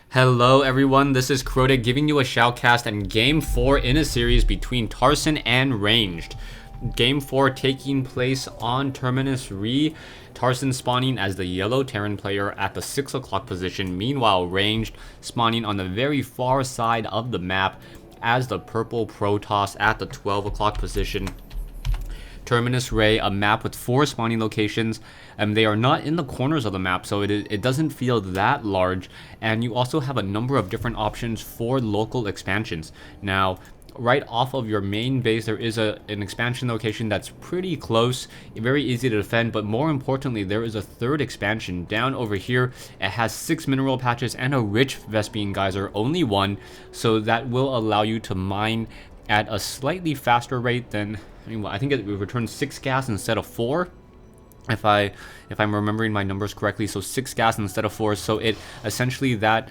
Hello everyone, this is Crota giving you a shoutcast and Game 4 in a series between Tarson and Ranged. Game 4 taking place on Terminus Re, Tarson spawning as the yellow Terran player at the 6 o'clock position, meanwhile Ranged spawning on the very far side of the map as the purple Protoss at the 12 o'clock position. Terminus Ray, a map with 4 spawning locations, and they are not in the corners of the map, so it doesn't feel that large, and you also have a number of different options for local expansions. Now, right off of your main base, there is an expansion location that's pretty close, very easy to defend, but more importantly, there is a third expansion down over here. It has 6 mineral patches and a rich Vespian geyser, only 1, so that will allow you to mine at a slightly faster rate than, I think it returns 6 gas instead of 4, if I'm remembering my numbers correctly. So 6 gas instead of 4. So it essentially that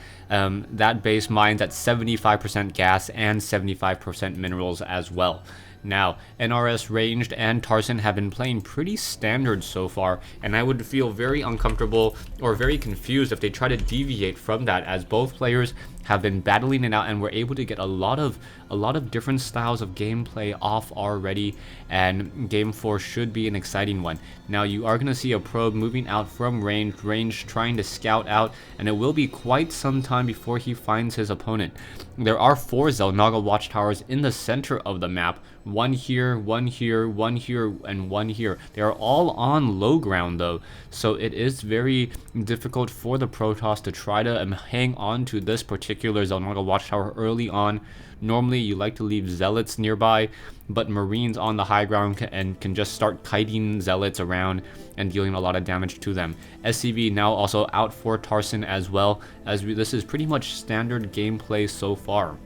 base mines at 75% gas and 75% minerals as well. Now, NRS, Ranged, and Tarson have been playing pretty standard so far, and I would feel very uncomfortable or very confused if they try to deviate from that, as both players have been battling it out and we're able to get a lot of different styles of gameplay off already, and Game 4 should be an exciting one. Now, you are going to see a probe moving out from Ranged trying to scout out, and it will be quite some time before he finds his opponent. There are 4 Xel'Naga watchtowers in the center of the map, 1 here, 1 here, 1 here, and 1 here. They are all on low ground though, so it is very difficult for the Protoss to try to hang on to this particular Xel'Naga watchtower early on. Normally you like to leave zealots nearby, but marines on the high ground can just start kiting zealots around and dealing a lot of damage to them. SCV now also out for Tarson as well, as this is pretty much standard gameplay so far.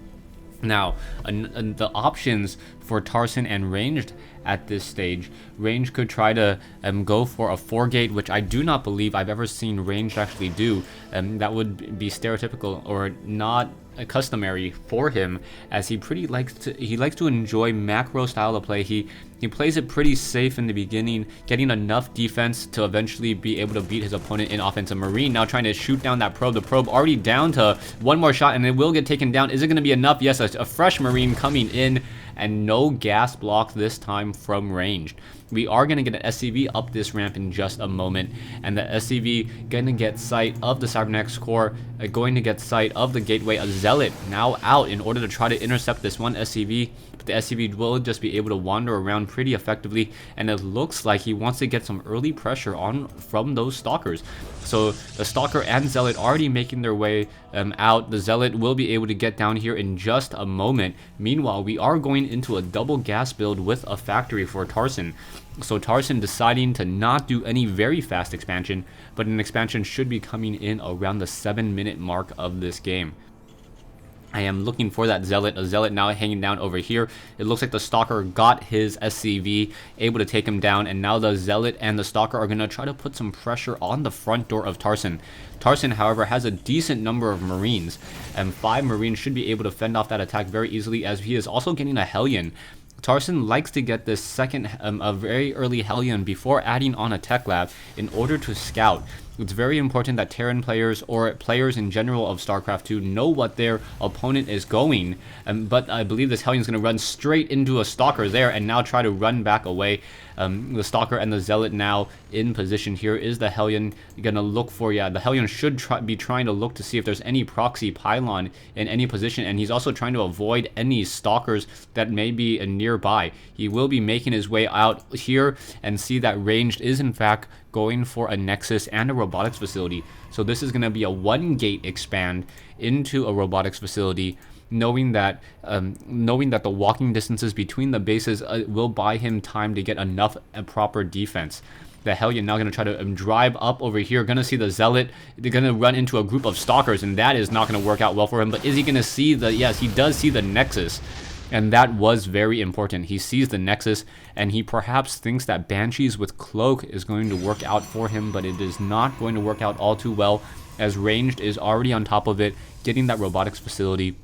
Now, the options for Tarson and Ranged at this stage, Ranged could try to go for a 4-gate, which I do not believe I've ever seen Ranged actually do. That would be stereotypical or not customary for him, as he likes to enjoy macro style of play. He plays it pretty safe in the beginning, getting enough defense to eventually be able to beat his opponent in offense. A Marine now trying to shoot down that probe. The probe already down to 1 more shot, and it will get taken down. Is it going to be enough? Yes, a fresh Marine coming in, and no gas block this time from Ranged. We are going to get an SCV up this ramp in just a moment, and the SCV going to get sight of the Cybernetics core, going to get sight of the gateway. A Zealot now out in order to try to intercept this one SCV, but the SCV will just be able to wander around pretty effectively, and it looks like he wants to get some early pressure on from those Stalkers. So the Stalker and Zealot already making their way out. The Zealot will be able to get down here in just a moment. Meanwhile, we are going into a double gas build with a factory for Tarson. So Tarson deciding to not do any very fast expansion, but an expansion should be coming in around the 7-minute mark of this game. I am looking for that Zealot. A Zealot now hanging down over here. It looks like the Stalker got his SCV, able to take him down, and now the Zealot and the Stalker are going to try to put some pressure on the front door of Tarson. Tarson, however, has a decent number of Marines, and 5 Marines should be able to fend off that attack very easily, as he is also getting a Hellion. Tarson likes to get this second, a very early Hellion before adding on a Tech Lab in order to scout. It's very important that Terran players or players in general of StarCraft 2 know what their opponent is going, but I believe this Hellion is going to run straight into a Stalker there and now try to run back away. The Stalker and the Zealot now in position. Here is the Hellion going to look for, the Hellion should be trying to look to see if there's any proxy pylon in any position, and he's also trying to avoid any Stalkers that may be nearby. He will be making his way out here and see that Ranged is in fact going for a Nexus and a robotics facility. So this is going to be a 1-gate expand into a robotics facility, knowing that the walking distances between the bases will buy him time to get enough proper defense. The Hellion now going to try to drive up over here. Going to see the Zealot. They're going to run into a group of Stalkers, and that is not going to work out well for him. But is he going to see the... Yes, he does see the Nexus. And that was very important. He sees the Nexus, and he perhaps thinks that Banshees with Cloak is going to work out for him, but it is not going to work out all too well, as Ranged is already on top of it, getting that robotics facility,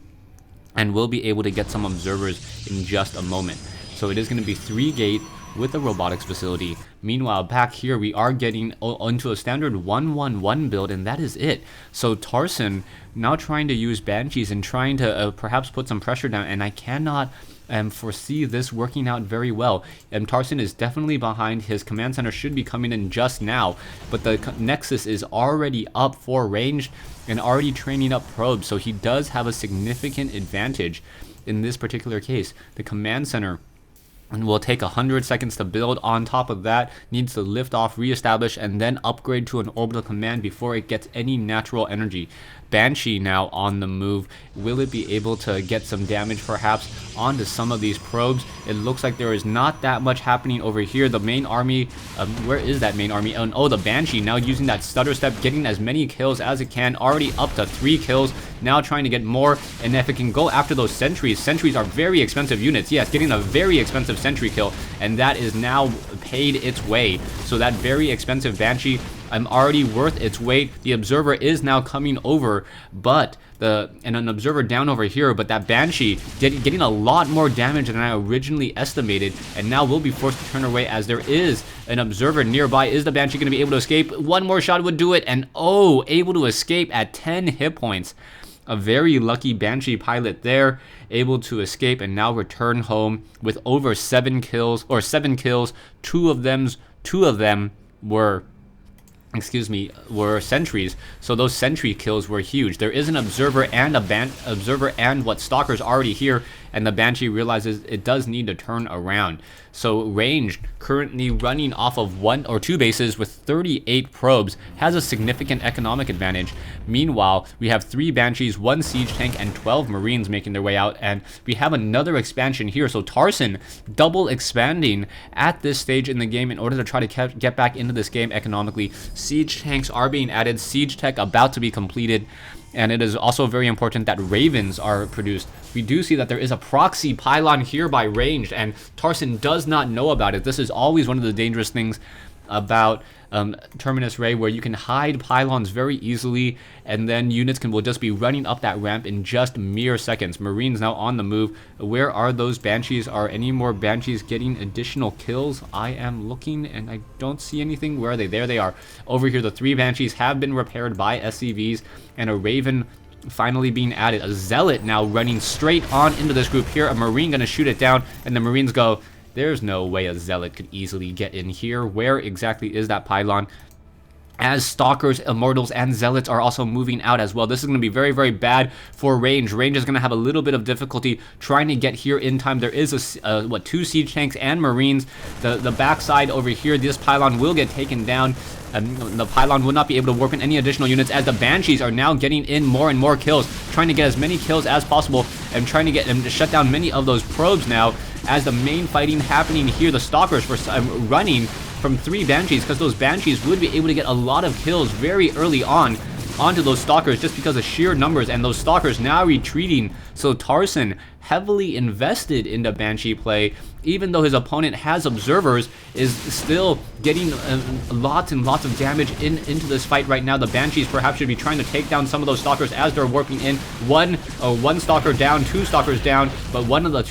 and will be able to get some observers in just a moment. So it is going to be 3-gate with a robotics facility. Meanwhile, back here we are getting onto a standard 1-1-1 build, and that is it. So Tarson now trying to use Banshees and trying to perhaps put some pressure down, and I cannot foresee this working out very well. Tarson is definitely behind. His command center should be coming in just now, but the Nexus is already up for ranged and already training up probes, so he does have a significant advantage in this particular case. The command center will take 100 seconds to build. On top of that, needs to lift off, reestablish, and then upgrade to an orbital command before it gets any natural energy. Banshee now on the move. Will it be able to get some damage perhaps onto some of these probes? It looks like there is not that much happening over here. The main army, where is that main army? Oh, the Banshee now using that stutter step, getting as many kills as it can, already up to 3 kills, now trying to get more. And if it can go after those sentries, sentries are very expensive units. Yes, getting a very expensive sentry kill, and that is now paid its way. So that very expensive Banshee already worth its weight. The observer is now coming over, but an observer down over here, but that Banshee getting a lot more damage than I originally estimated, and now will be forced to turn away as there is an observer nearby. Is the Banshee going to be able to escape? One more shot would do it, and oh, able to escape at 10 hit points. A very lucky Banshee pilot there, able to escape and now return home with over 7 kills, or 7 kills. Two of them were sentries, so those sentry kills were huge. There is an observer and what stalkers already here, and the Banshee realizes it does need to turn around. So ranged, currently running off of 1 or 2 bases with 38 probes, has a significant economic advantage. Meanwhile, we have 3 Banshees, 1 siege tank, and 12 Marines making their way out, and we have another expansion here. So Tarson double expanding at this stage in the game in order to try to get back into this game economically. Siege tanks are being added, siege tech about to be completed, and it is also very important that Ravens are produced. We do see that there is a proxy pylon here by ranged, and Tarson does not know about it. This is always one of the dangerous things about Terminus Ray, where you can hide pylons very easily, and then units will just be running up that ramp in just mere seconds. Marines now on the move. Where are those Banshees? Are any more Banshees getting additional kills? I am looking and I don't see anything. Where are they? There they are. Over here, the 3 Banshees have been repaired by SCVs, and a Raven finally being added. A Zealot now running straight on into this group here. A Marine gonna shoot it down, and the Marines go, there's no way a Zealot could easily get in here. Where exactly is that pylon? As Stalkers, Immortals, and Zealots are also moving out as well. This is going to be very, very bad for range. Range is going to have a little bit of difficulty trying to get here in time. There is 2 siege tanks and Marines. The backside over here, this pylon will get taken down. The pylon will not be able to warp in any additional units, as the Banshees are now getting in more and more kills, trying to get as many kills as possible and trying to get them to shut down many of those probes now. As the main fighting happening here, the Stalkers were running from 3 Banshees, because those Banshees would be able to get a lot of kills very early on onto those Stalkers just because of sheer numbers, and those Stalkers now retreating. So Tarson, heavily invested into Banshee play, even though his opponent has observers, is still getting lots and lots of damage into this fight right now. The Banshees perhaps should be trying to take down some of those Stalkers as they're warping in. One Stalker down, 2 Stalkers down, but one of the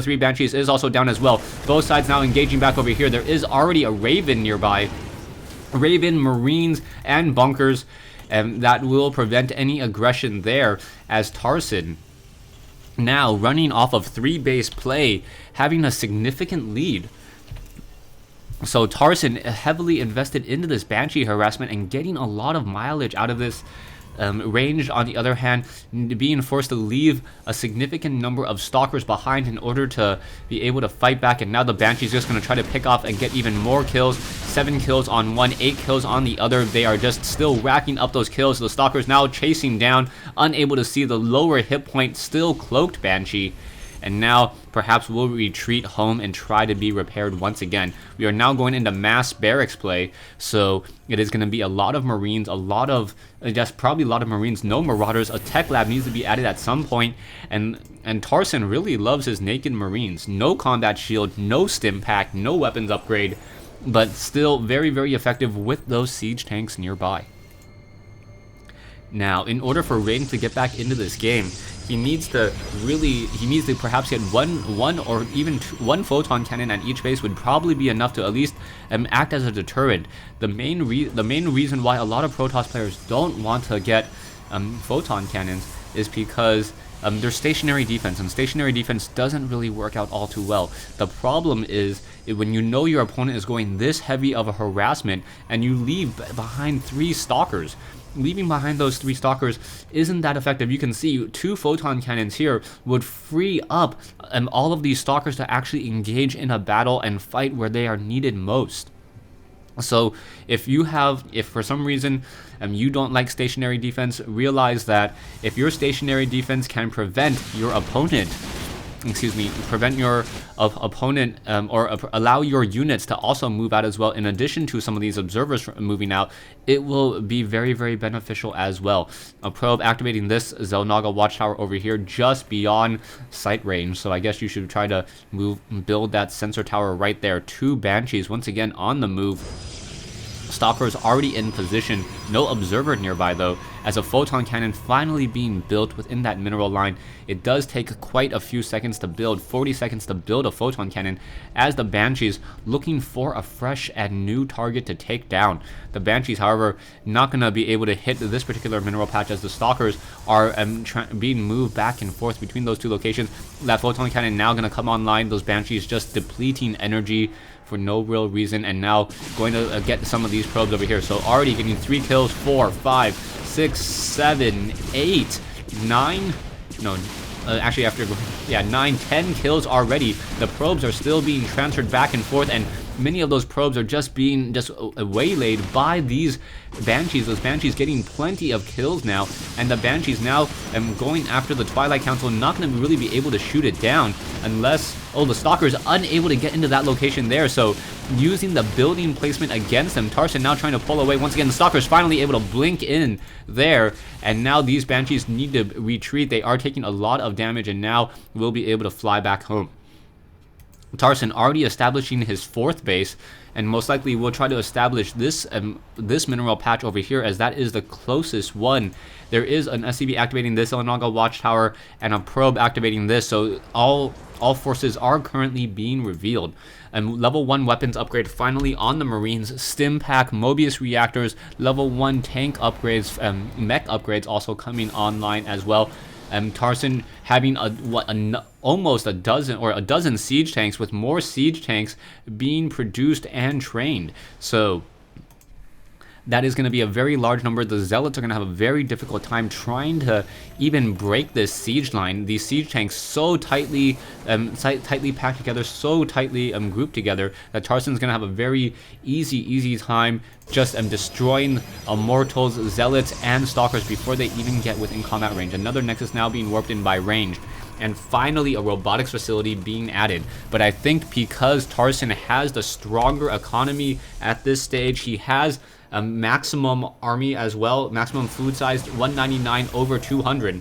3 Banshees is also down as well. Both sides now engaging back over here. There is already a Raven nearby. Raven, Marines, and bunkers, and that will prevent any aggression there, as Tarson now running off of 3 base play, having a significant lead. So Tarson heavily invested into this Banshee harassment and getting a lot of mileage out of this. Ranged, on the other hand, being forced to leave a significant number of Stalkers behind in order to be able to fight back, and now the Banshee's just going to try to pick off and get even more kills. 7 kills on one, 8 kills on the other. They are just still racking up those kills. The Stalkers now chasing down, unable to see the lower hit point, still cloaked Banshee, and now perhaps we'll retreat home and try to be repaired once again. We are now going into mass barracks play, so it is going to be a lot of Marines, probably a lot of Marines, no Marauders. A tech lab needs to be added at some point, and Tarson really loves his naked Marines. No combat shield, no stim pack, no weapons upgrade, but still very, very effective with those siege tanks nearby. Now, in order for Range to get back into this game, he needs to perhaps get one or even one photon cannon at each base would probably be enough to at least act as a deterrent. The main reason why a lot of Protoss players don't want to get photon cannons is because there's stationary defense, and stationary defense doesn't really work out all too well. The problem is when you know your opponent is going this heavy of a harassment and you leave behind 3 stalkers. Leaving behind those 3 stalkers isn't that effective. You can see 2 photon cannons here would free up all of these stalkers to actually engage in a battle and fight where they are needed most. So if for some reason you don't like stationary defense, realize that if your stationary defense can prevent your opponent, or allow your units to also move out as well, in addition to some of these observers moving out, it will be very, very beneficial as well. A probe activating this Xel'Naga watchtower over here just beyond sight range, so I guess you should try to build that sensor tower right there. 2 Banshees once again on the move. Stalkers already in position, no observer nearby though, as a photon cannon finally being built within that mineral line. It does take quite a few seconds to build, 40 seconds to build a photon cannon, as the Banshees looking for a fresh and new target to take down. The Banshees, however, not going to be able to hit this particular mineral patch, as the Stalkers are being moved back and forth between those 2 locations. That photon cannon now going to come online, those Banshees just depleting energy for no real reason, and now going to get some of these probes over here. So already getting 3 kills, 4, 5, 6, 7, 8, 9, no, actually after, yeah, 9, 10 kills already. The probes are still being transferred back and forth, and many of those probes are just being waylaid by these Banshees. Those Banshees getting plenty of kills now, and the Banshees now going after the Twilight Council, not going to really be able to shoot it down unless, oh, the Stalker is unable to get into that location there. So using the building placement against them, Tarson now trying to pull away. Once again, the Stalker is finally able to blink in there, and now these Banshees need to retreat. They are taking a lot of damage, and now will be able to fly back home. Tarson already establishing his 4th base, and most likely will try to establish this mineral patch over here, as that is the closest one. There is an SCV activating this Xel'Naga watchtower and a probe activating this, so all forces are currently being revealed. Level 1 weapons upgrade finally on the Marines. Stim pack, Mobius reactors, level 1 tank upgrades, mech upgrades also coming online as well. Tarson having almost a dozen siege tanks, with more siege tanks being produced and trained. So that is going to be a very large number. The Zealots are going to have a very difficult time trying to even break this siege line. These siege tanks so tightly packed together, so tightly grouped together, that Tarson's going to have a very easy time just destroying Immortals, Zealots, and Stalkers before they even get within combat range. Another Nexus now being warped in by range. And finally, a robotics facility being added. But I think because Tarson has the stronger economy at this stage, he has a maximum army as well, maximum food size 199 over 200.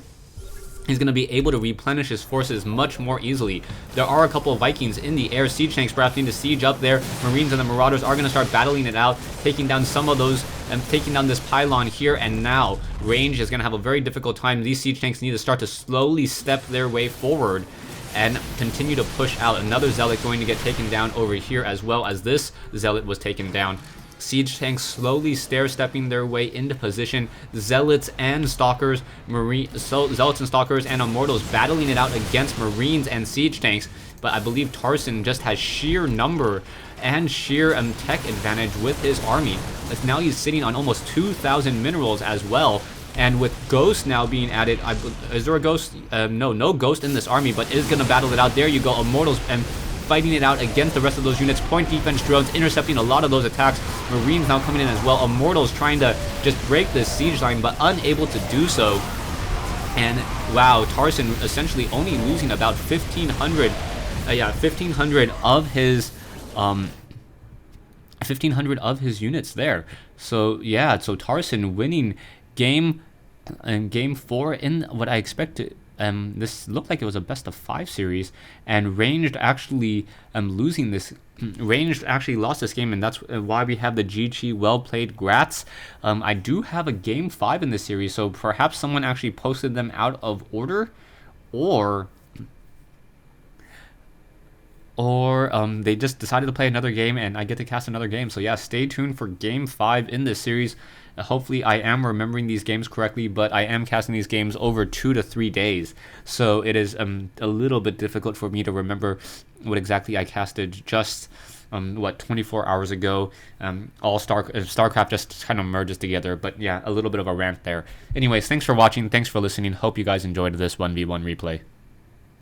He's going to be able to replenish his forces much more easily. There are a couple of Vikings in the air. Siege tanks perhaps need to siege up there. Marines and the Marauders are going to start battling it out, taking down some of those, and taking down this pylon here. And now range is going to have a very difficult time. These siege tanks need to start to slowly step their way forward and continue to push out. Another Zealot going to get taken down over here, as well as this Zealot was taken down. Siege tanks slowly stair-stepping their way into position. Zealots and Stalkers, Zealots and Stalkers and Immortals battling it out against Marines and siege tanks. But I believe Tarson just has sheer number and sheer tech advantage with his army, as now he's sitting on almost 2,000 minerals as well. And with Ghost now being added, is there a Ghost? No Ghost in this army, but is going to battle it out. There you go, Immortals and fighting it out against the rest of those units. Point defense drones intercepting a lot of those attacks. Marines now coming in as well. Immortals trying to just break this siege line, but unable to do so. And wow, Tarson essentially only losing about 1,500 of his 1,500 of his units there. So yeah, so Tarson winning game 4 in what I expect This looked like it was a best of 5 series, and Ranged actually losing this. Ranged actually lost this game, and that's why we have the GG well played Grats. I do have a game 5 in this series, so perhaps someone actually posted them out of order, or they just decided to play another game and I get to cast another game. So yeah, stay tuned for game 5 in this series. Hopefully I am remembering these games correctly, but I am casting these games over 2 to 3 days, so it is a little bit difficult for me to remember what exactly I casted just 24 hours ago. StarCraft just kind of merges together, but yeah, a little bit of a rant there. Anyways, thanks for watching, thanks for listening, hope you guys enjoyed this 1v1 replay.